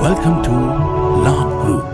Welcome to Labh Group.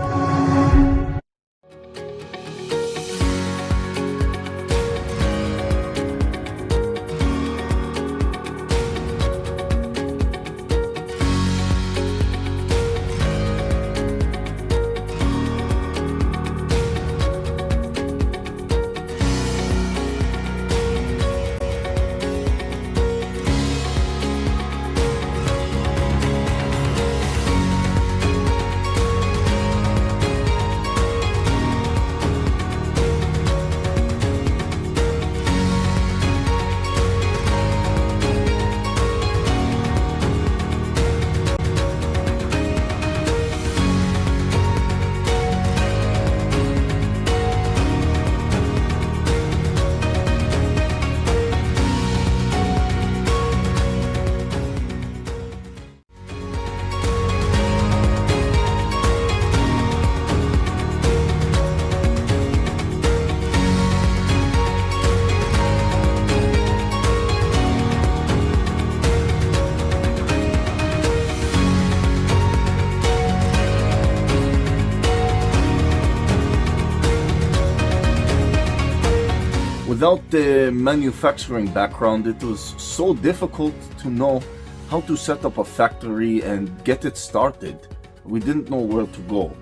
Without the manufacturing background, it was so difficult to know how to set up a factory and get it started. We didn't know where to go.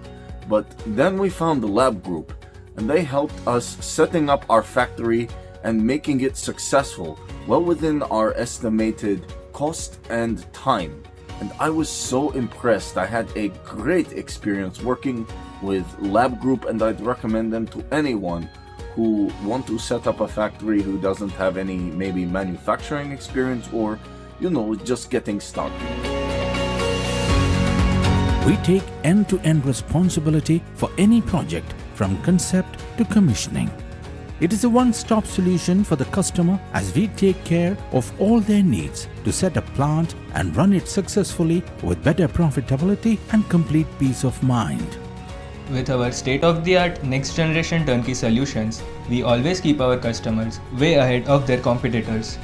But then we found the Labh Group, and they helped us setting up our factory and making it successful, well within our estimated cost and time. And I was so impressed. I had a great experience working with Labh Group, and I'd recommend them to anyone who want to set up a factory who doesn't have any maybe manufacturing experience or, just getting started. We take end-to-end responsibility for any project from concept to commissioning. It is a one-stop solution for the customer as we take care of all their needs to set a plant and run it successfully with better profitability and complete peace of mind. With our state-of-the-art next-generation turnkey solutions, we always keep our customers way ahead of their competitors.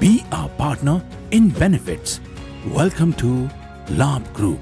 Be our partner in benefits. Welcome to Labh Group.